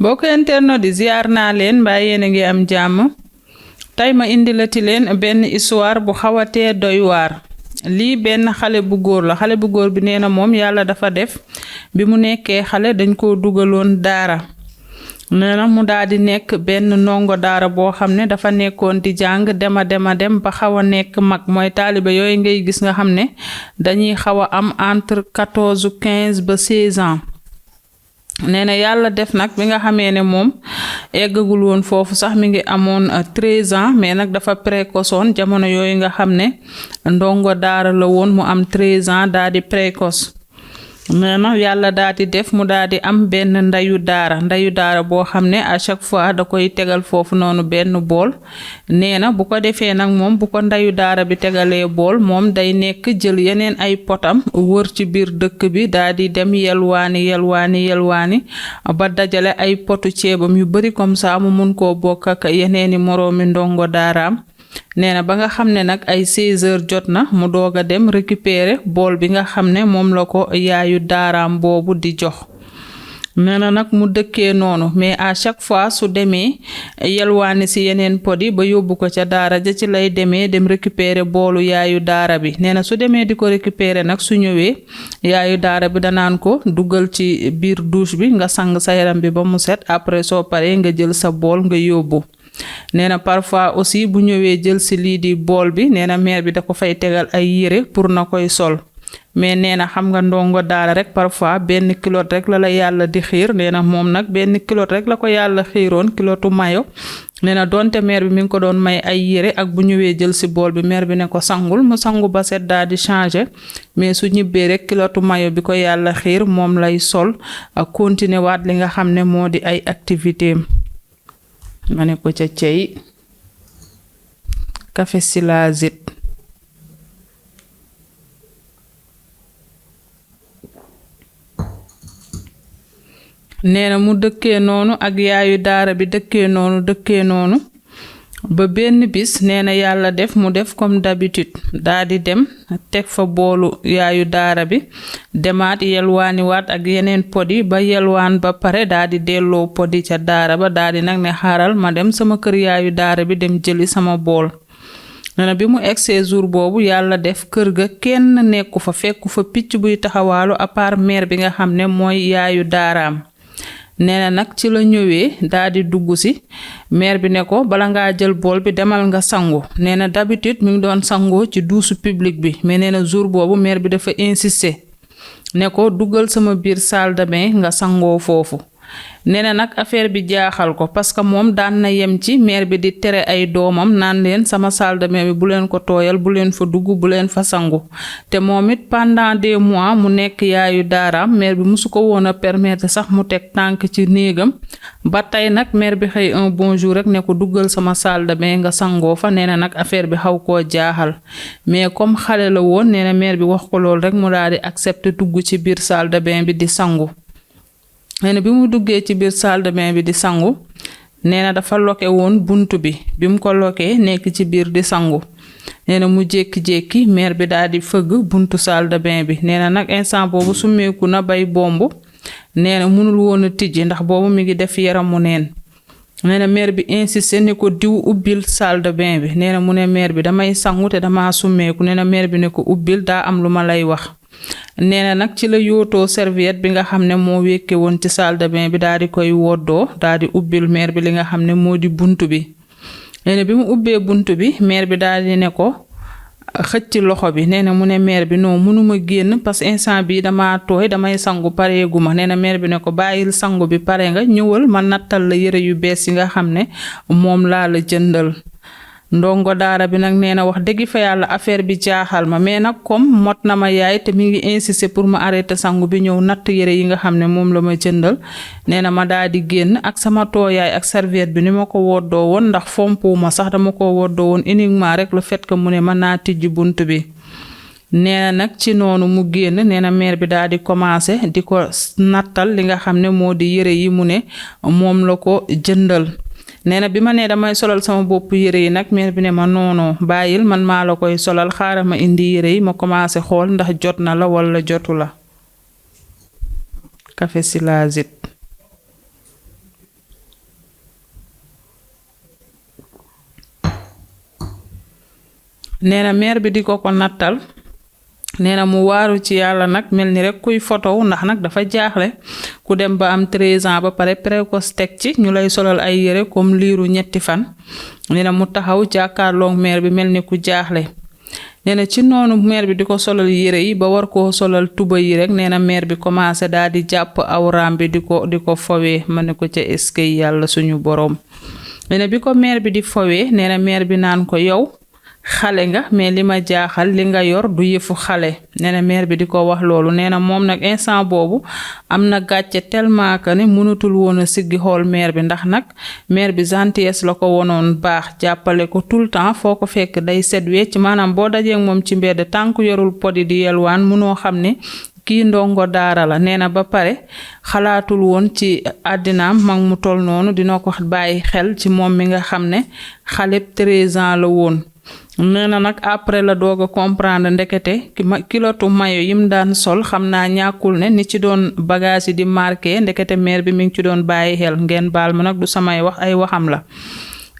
mbokk internet di ziar naa leen mbaa yéen a ngi am jàmm tey ma indilati leen benn histoire bu xawatee doy waar lii benn xale bu góor la xale bu góor bi nee na moom yàlla dafa def bi mu nekkee xale dañ ko dugaloon daara nee na mu daal di nekk benn ndongo daara boo xam ne dafa nekkoon di jàng dema dem ba xaw a nekk mag mooy taalibe yooyu ngay gis nga xam ne dañuy xaw a am entre 14 15 ba 16 ans nee na yàlla def nag bi nga xamee ne moom eggagul woon foofu sax mi ngi amoon 13 ans mais nag dafa précoce woon jamono yooyu nga xam ne ndongo daara la woon mu am 13 ans daal di précoce nee na yàlla daal di def mu daal di am benn ndeyu daara boo xam ne à chaque fois da koy tegal foofu noonu benn bool nee na bu ko defee nag moom bu ko ndeyu daara bi tegalee bool moom day nekk jël yeneen ay potam wër ci biir dëkk bi daal di dem yelwaani ba dajale ay potu ceebam yu bari comme ça mu mun koo bokk ak yeneeni moroomi ndongo daaraam nee na ba nga xam ne nag ay 16 heures jot na mu doog a dem récupérer bool bi nga xam ne moom la ko yaayu daaraam boobu di jox nee na nag mu dëkkee noonu mais à chaque fois su demee yelwaani si yeneen pot yi ba yóbbu ko ca daara ja ci lay demee dem récupérer boolu yaayu daara bi nee na su demee di ko récupérer nag su ñëwee yaayu daara bi danaan ko duggal ci biir douche bi nga sang sa yaram bi ba mu set après soo paree nga jël sa bool nga yóbbu nee na parfois aussi bu ñëwee jël si lii di bool bi nee na mère bi da ko fay tegal ay yére pour na koy sol mais nee na xam nga ndongo daara rek parfois benn kilote rek la yàlla di xiir nee na moom nag benn kilote rek la ko yàlla xiiroon kilotu mayo nee na donte mère bi mi ngi ko doon may ay yére ak bu ñëwee jël si bool bi mère bi ne ko sangul mu sangu ba set daal di changer mais su ñibbee rek kilotu mayo bi ko yàlla xiir moom lay sol ak continuer waat li nga xam ne moo di ay activité ma ne ko ca cey café silazit nee na mu dëkkee noonu ak yaayu daara bi dëkkee noonu ba benn bis nee na yàlla def mu def comme d'habitude daa di dem teg fa boolu yaayu daara bi demaat yelwaani waat ak yeneen podi ba yelwaan ba pare daa di delloo podi ca daara ba daa di nag ne xaaral ma dem sama kër yaayu daara bi dem jëli sama bool nee na bi mu egsee jour boobu yàlla def kër ga kenn nekku fa fekku fa picc buy taxawaalu à part mère bi nga xam ne mooy yaayu daaraam nee na nag ci la ñëwee daa di dugg si mère bi ne ko bala ngaa jël bool bi demal nga sangu nee na d'habitude mi ngi doon sangoo ci douche publique bi mais nee na jour boobu mère bi dafa insister ne ko duggal sama biir salle de bain nga sangoo foofu nee na nag affaire bi jaaxal ko parce que moom daan na yem ci mère bi di tere ay doomam naan leen sama salle de bain bi bu leen ko tooyal bu leen fa dugg bu leen fa sangu te moom it pendant des mois mu nekk yaayu daaraam mère bi musu ko woon a permettre sax mu teg tànk ci néegam ba tey nag mère bi xëy un bon jour rek ne ko duggal sama salle de bain nga sangoo fa nee na nag affaire bi xaw koo jaaxal mais comme xale la woon nee na mère bi wax ko lool rek mu daal di accepter dugg ci biir salle de bain bi di sangu nee na bi mu duggee ci biir salle de bain bi di sangu nee na dafa loke woon bunt bi mu ko lokee nekk ci biir di sangu nee na mu jékki-jékki mère bi daal di fëgg buntu salle de bain bi nee na nag instant boobu summeeku na bay bomb nee na mënul woon a tijji ndax boobu mi ngi def yaramu neen nee na mère bi insisté ne ko diw ubbil salle de bain bi nee na mu ne mère bi damay sangu te dama summeeku nee na mère bi ne ko ubbil daa am lu ma lay wax nee na nag ci la yootoo serviette bi nga xam ne moo wékke woon ci salle de bain bi daal di koy woddoo daal di ubbil mère bi li nga xam ne moo di buntu bi nee na bi mu ubbee buntu bi mère bi daal di ne ko xëcc loxo bi nee na mu ne mère bi non mënuma génn parce que instant bi dama tooy damay sangu pareeguma nee na mère bi ne ko bàyyil sangu bi pare nga ñëwal ma nattal la yëre yu bees yi nga xam ne moom laa la jëndal ndongo daara bi nag nee na wax dëgg fa yàlla affaire bi jaaxal ma mais nag comme mot na ma yaay te mi ngi insister pour ma arrêter sangu bi ñëw natt yére yi nga xam ne moom la ma jëndal nee na ma daal di génn ak sama tooyaay ak serviette bi ni ma ko woddoo woon ndax fompuwuma sax dama ko woddoo woon uniquement rek le fait que mu ne mën naa tijji bunt bi nee na nag ci noonu mu génn nee na mère bi daal di commencer di ko nattal li nga xam ne moo di yére yi mu ne moom la ko jëndal nee na bi ma nee damay solal sama bopp yére yi nag mère bi ne ma noonoo bàyyil man maa la koy solal xaaral ma indi yére yi ma commencé xool ndax jot na la walla jotu la café silazit nee na mère bi di ko nattal. nee na mu waaru ci yàlla nag mel ni rek kuy fotow ndax nag dafa jaaxle ku dem ba am 13 ans ba pare précoce teg ci ñu lay solal ay yére comme liiru 3 fan nee na mu taxaw jàkkaarloog mère bi mel ni ku jaaxle. nee na ci noonu mère bi di ko solal yére yi ba war koo solal tuba yi rek nee na mère bi commencé daal di jàpp awraam bi di ko fowee ma ne ko ca eskay yàlla suñu boroom. nee na bi ko mère bi di fowee nee na mère bi naan ko yow xale nga mais li ma jaaxal li nga yor du yëfu xale. nee na mère bi di ko wax loolu nee na moom nag instant boobu am na gàcce tellement que ne mënatul woon a siggi xool mère bi ndax nag mère bi gentillesse la ko wonoon baax jàppale ko tout le temps foo ko fekk day set wecc maanaam boo dajee moom ci mbedd tànk yorul podi di yelwaan munoo xam ne kii ndongo daara la. nee na ba pare xalaatul woon ci àddinaam mag mu toll noonu dina ko bàyyi xel ci moom mi nga xam ne xaleb 13 ans la woon. nee na nag après la doog a comprendre ndekete kilotu mayo yim daan sol xam naa ñàkkul ne ni ci doon bagage yi di marqué ndekete mère bi mi ngi ci doon bàyyi xel ngeen baal ma nag du samay wax ay waxam la.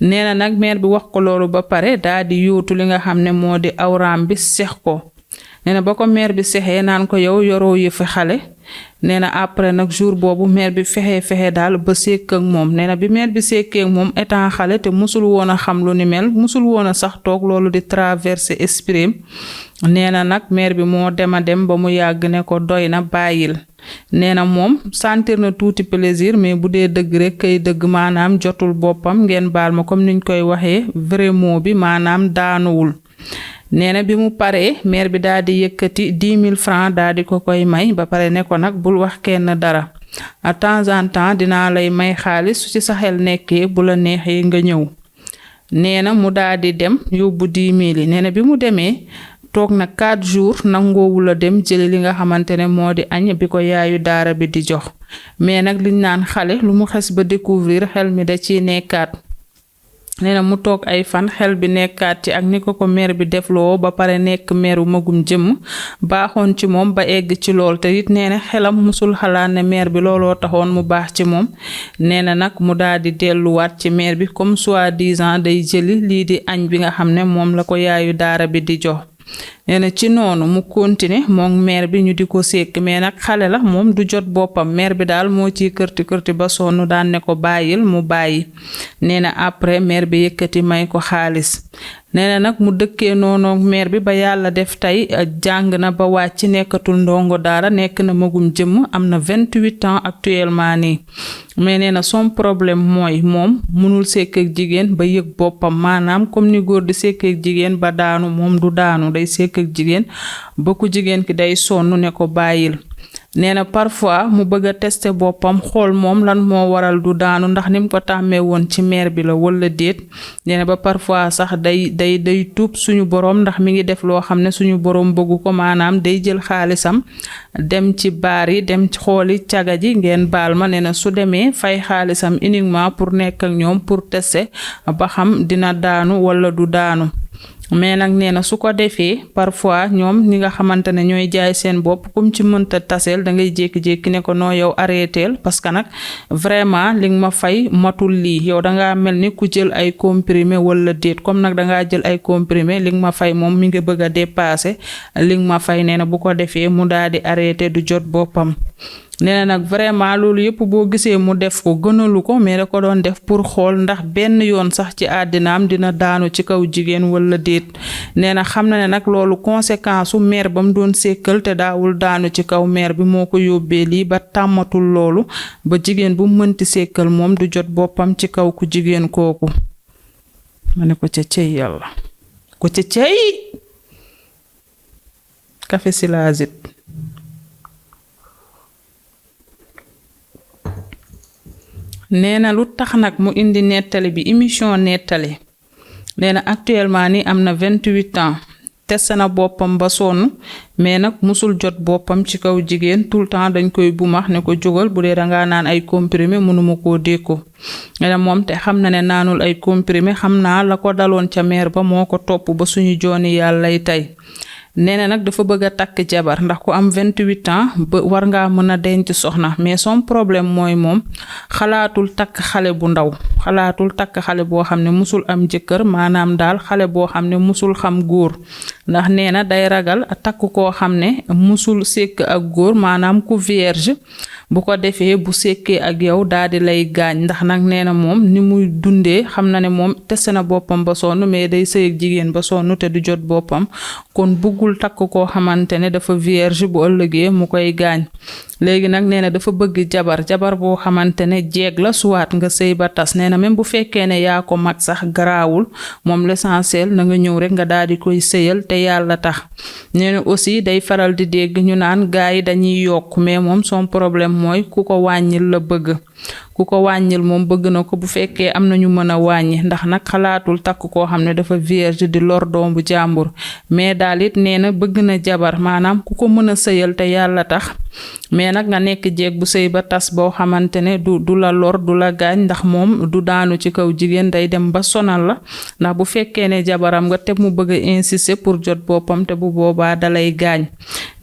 nee na nag mère bi wax ko loolu ba pare daa di yóotu li nga xam ne moo di awraam bi sex ko. nee na ba ko mère bi sexee naan ko yow yoroo yëfi xale. nee na après nag jour boobu mère bi fexe daal ba sekk ak moom. nee na bi mère bi sekkee ak moom étant xale te musul woon a xam lu ni mel musul woon a sax toog loolu di traverser esprit. nee na nag mère bi moo dem a dem ba mu yàgg ne ko doy na bàyyil. nee na moom sentir na tuuti plaisir mais bu dee dëgg rek kay dëgg maanaam jotul boppam ngeen baal ma comme niñ koy waxee vrai mot bi maanaam daanuwul. nee na bi mu paree mère bi daal di yëkkati 10 000 francs daal di ko koy may ba pare ne ko nag bul wax kenn dara à temps en temps dinaa lay may xaalis su ci sa xel nekkee bu la neexee nga ñëw. nee na mu daal di dem yóbbu 10 000 yi. nee na bi mu demee toog na 4 jours nangoowul a dem jëli li nga xamante ne moo di añ bi ko yaayu daara bi di jox mais nag liñ naan xale lu mu xes ba découvrir xel mi da ciy nekkaat. nee na mu toog ay fan xel bi nekkaat ci ak ni ko mère bi defloo ba pare nekk meeru magum jëmm baaxoon ci moom ba egg ci lool te it nee na xelam musul xalaat ne mère bi looloo taxoon mu baax ci moom. nee na nag mu daal di delluwaat ci mère bi comme soi-disant day jëli lii di añ bi nga xam ne moom la ko yaayu daara bi di jox. nee na ci noonu mu continuer moom mère bi ñu di ko sekk mais nag xale la moom du jot boppam mère bi daal moo ciy kërti ba sonn daan ne ko bàyyil mu bàyyi. nee na après mère bi yëkkati may ko xaalis. nee na nag mu dëkkee noonu mère bi ba yàlla def tey jàng na ba wàcc nekkatul ndongo daara nekk na magum jëmm am na 28 ans actuellement nii. mais nee na son problème mooy moom mënul sekk ak jigéen ba yëg boppam maanaam comme ni góor di sekk ak jigéen ba daanu moom du daanu day sekk ak jigéen ba ku jigéen ki day sonn ne ko bàyyil. nee na parfois mu bëgg a tester boppam xool moom lan moo waral du daanu ndax ni mu ko tàmmee woon ci mère bi la wala déet. nee na ba parfois sax day tuub suñu boroom ndax mi ngi def loo xam ne suñu boroom bëggu ko maanaam day jël xaalisam dem ci baar yi dem ci xooli caga ji ngeen baal ma. nee na su demee fay xaalisam uniquement pour nekk ak ñoom pour tester ba xam dina daanu wala du daanu. mais nag nee na su ko defee parfois ñoom ñi nga xamante ne ñooy jaay seen bopp comme ci mënta taseel da ngay jékki-jékki ne ko noo yow arrêteel parce que nag vraiment li nga ma fay matul lii yow dangaa mel ni ku jël ay comprimé wala déet comme nag dangaa jël ay comprimé li nga ma fay moom mi ngi bëgg a dépasser li nga ma fay. nee na bu ko defee mu daal di arrêté du jot boppam. nee na nag vraiment loolu yëpp boo gisee mu def ko gënalu ko mais da ko doon def pour xool ndax benn yoon sax ci àddinaam dina daanu ci kaw jigéen wala déet. nee na xam na ne nag loolu conséquence su mère ba mu doon sekkal te daawul daanu ci kaw mère bi moo ko yóbbee lii ba tàmmatul loolu ba jigéen bu mënti sekkal moom du jot boppam ci kaw ku jigéen kooku. ma ne ko ca cey yàlla ko ca cey café silazit. nee na lu tax nag mu indi nettali bi émission nettali. nee na actuellement ni am na 28 ans testé na boppam ba sonn mais nag musul jot boppam ci kaw jigéen tout le temps dañ koy bumax ne ko jógal bu dee dangaa naan ay comprimé mënuma koo dékku. nee na moom te xam na ne naanul ay comprimé xam naa la ko daloon ca mère ba moo ko topp ba suñu jooni yàllay tey. nee na nag dafa bëgg a takk jabar ndax ku am 28 ans ba war ngaa mën a denc soxna mais son problème mooy moom xalaatul takk xale bu ndaw xalaatul takk xale boo xam ne musul am jëkkër maanaam daal xale boo xam ne musul xam góor ndax nee na day ragal takk koo xam ne musul sekk ak góor maanaam ku vierge bu ko defee bu sekkee ak yow daal di lay gaañ ndax nag nee na moom ni muy dundee xam na ne moom testé na boppam ba sonn mais day sëy ak jigéen ba sonn te du jot boppam kon bëggul takk koo xamante ne dafa vierge bu ëllëgee mu koy gaañ léegi nag nee na dafa bëgg jabar boo xamante ne jeeg la suwaat nga sëy ba tas nee na même bu fekkee ne yaa ko mag sax garaawul moom l'essentiel na nga ñëw rek nga daal di koy sëyal te yàlla tax nee na aussi day faral di dégg ñu naan gaay yi dañuy yokk mais moom son problème mooy ku ko wàññil la bëgg ku ko wàññil moom bëgg na ko bu fekkee am na ñu mën a wàññi ndax nag xalaatul takk koo xam ne dafa vierge di lor doom bu jàmbur mais daal it nee na bëgg na jabar maanaam ku ko mën a sëyal te yàlla tax mais nag nga nekk jeeg bu sëy ba tas boo xamante ne du la lor du la gaañ ndax moom du daanu ci kaw jigéen day dem ba sonal la ndax bu fekkee ne jabaram nga te mu bëgg a insister pour jot boppam te bu boobaa dalay gaañ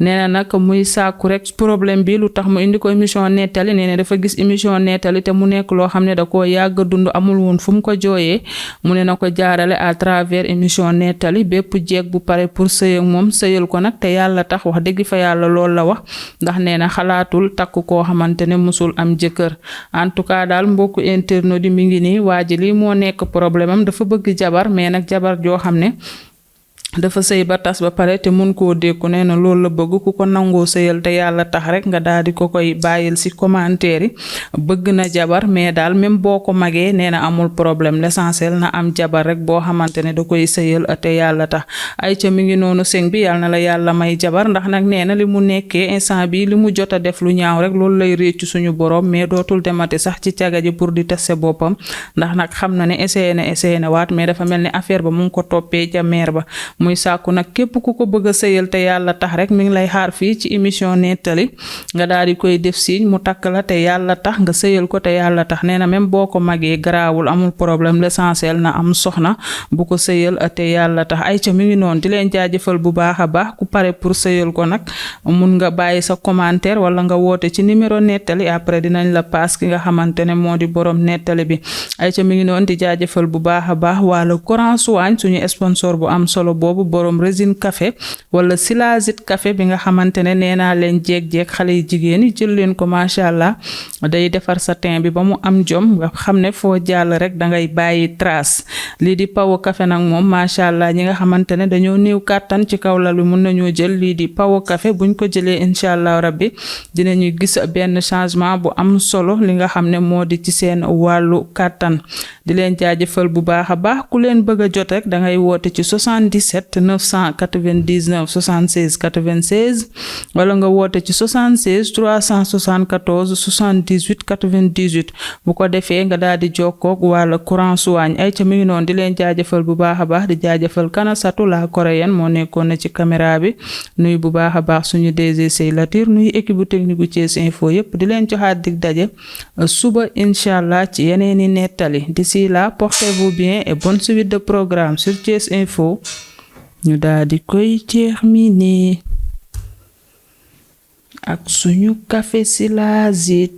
nee na nag muy sàkku rek problème bi lu tax mu indi ko émission nettali nee na dafa gis émission nettali te mu nekk loo xam ne da koo yàgg dund amul woon fu mu ko jooyee mu ne na ko jaarale à travers émission nettali bépp jeeg bu pare pour sëy ak moom sëyal ko nag te yàlla tax wax dëgg fa yàlla loolu la wax ndax nee na xalaatul takk koo xamante ne musul am jëkkër en tout cas daal mbokku internet di mi ngi nii waa ji lii moo nekk problème am dafa bëgg jabar mais nag jabar joo xam ne dafa sëy ba tas ba pare te mun koo dékku nee na loolu la bëgg ku ko nangoo sëyal te yàlla tax rek nga daal di ko koy bàyyil ci commentaire yi bëgg na jabar mais daal même boo ko magee nee na amul problème l'essentiel na am jabar rek boo xamante ne da koy sëyal te yàlla tax ay ca mi ngi noonu sëñ bi yàlla na la yàlla may jabar ndax nag nee na li mu nekkee instant bi li mu jot a def lu ñaaw rek loolu lay réccu suñu borom mais dootul demati sax ci caga ji pour di tester boppam ndax nag xam na ne essayé na waat mais dafa mel ni affaire ba mu ngi ko toppee ca meer ba muy sàkku nag képp ku ko bëgg a sëyal te yàlla tax rek mi ngi lay xaar fii ci émission nettali nga daal di koy def signe mu takk la te yàlla tax nga sëyal ko te yàlla tax nee na même boo ko magee garaawul amul problème l'essentiel na am soxna bu ko sëyal te yàlla tax ay ca mi ngi noonu di leen jaajëfal bu baax a baax ku pare pour sëyal ko nag mun nga bàyyi sa commentaire wala nga woote ci numéro nettali après dinañ la paas ki nga xamante ne moo di borom nettali bi ay ca mi ngi noonu di jaajëfal bu baax a baax wala Coran Soigne suñu sponsor bu am solo boobu borom résine café wala silazit café bi nga xamante ne nee naa leen jeeg xale yi jigéen yi jël leen ko macha allah day defar sa teint bi ba mu am jom nga xam ne foo jàll rek dangay bàyyi trace lii di pawo café nag moom macha allah ñi nga xamante ne dañoo néew kàttan ci kaw lal bi mun nañoo jël lii di pawo café buñ ko jëlee incha allah rabbi dinañu gis benn changement bu am solo li nga xam ne moo di ci seen wàllu kàttan di leen jaajëfal bu baax a baax ku leen bëgg a jot rek dangay woote ci 77 999 76 96 wala nga woote ci 76 374 78 98 bu ko defee nga daal di jokkoog wala Coran Soigne ay ca mi ngi noonu di leen jaajëfal bu baax a baax di jaajëfal Kanasatu la coréenne moo nekkoon na ci caméra bi nuyu bu baax a baax suñu DG Sey Latir nuyu équipe bu technique bu Thiès Info yépp di leen joxaat dig daje suba incha allah ci yeneeni nettali d'ici là portez-vous bien et bonne suite de programme sur Thiès Info ñu daal di koy terminer ak suñu café Silazit